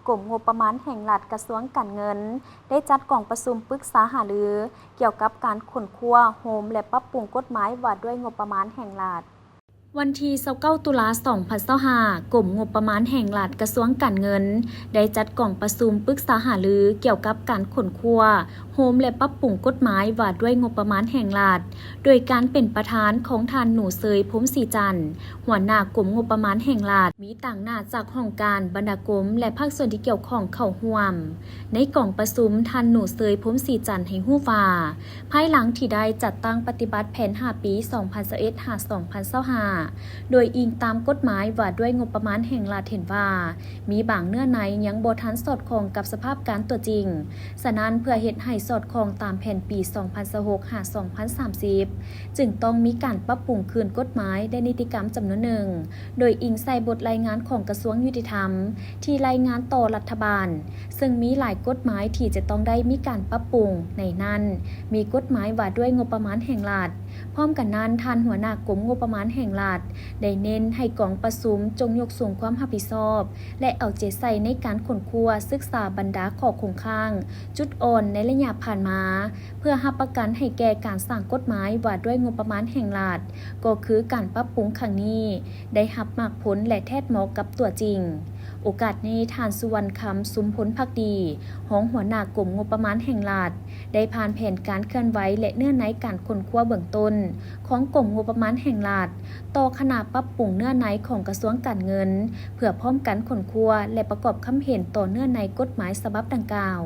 กรมงบประมาณแห่งรัฐกระทรวงการเงินได้จัดกล่องประชุมปรึกษาหารือเกี่ยวกับการขนครัวโฮมและปรับปรุงกฎหมายว่าด้วยงบประมาณแห่งรัฐวันที่29ตุลา2025กรมงบประมาณแห่งรัฐกระทรวงการเงินได้จัดกล่องประชุมปรึกษาหารือเกี่ยวกับการขนครัวโฮมและปรับปรุงกฎหมายว่าด้วยงบประมาณแห่งรัฐโดยการเป็นประธานของท่านหนูเซยพรหมศรีจันทร์หัวหน้ากรมงบประมาณแห่งรัฐมีต่างหน้าจากห้องการบรรณาธิการและภาคส่วนที่เกี่ยวข้องเข้าร่วมในกล่องประชุมท่านหนูเซยพรหมศรีจันทร์ให้ฮู้ว่าภายหลังที่ได้จัดตั้งปฏิบัติแผน5ปี2021-2025โดยอิงตามกฎหมายว่าด้วยงบประมาณแห่งรัฐเห็นว่ามีบางเนื้อในยังบ่ทันสอดคล้องกับสภาพการตัวจริงฉะนั้นเพื่อเฮ็ดให้สอดคล้องตามแผนปี2026-2030จึงต้องมีการปรับปรุงคืนกฎหมายและนิติกรรมจำนวนหนึ่งโดยอิงใส่บทรายงานของกระทรวงยุติธรรมที่รายงานต่อรัฐบาลซึ่งมีหลายกฎหมายที่จะต้องได้มีการปรับปรุงในนั้นมีกฎหมายว่าด้วยงบประมาณแห่งรัฐพร้อมกันนั้นท่านหัวหน้ากรมงบประมาณแห่งรัฐได้เน้นให้กองประชุมจงยกสูงความรับผิดชอบและเอาใจใส่ในการขนครัวศึกษาบรรดาข้อคงค้างจุดอ่อนในระยะผ่านมาเพื่อรับประกันให้แก่การสร้างกฎหมายว่าด้วยงบประมาณแห่งรัฐก็คือการปรับปรุงครั้งนี้ได้รับมากผลและแท้เหมาะกับตัวจริงโอกาสนี้ท่านสุวรรณคำสุมพลภักดีรองหัวหน้ากรมงบประมาณแห่งรัฐได้ผ่านแผนการเคลื่อนไหวและเนื้อในการขนครัวเบื้องต้นของกรมงบประมาณแห่งรัฐต่อคณะปรับปรุงเนื้อในของกระทรวงการเงินเพื่อพร้อมกันขนครัวและประกอบคำเห็นต่อเนื้อในกฎหมายฉบับดังกล่าว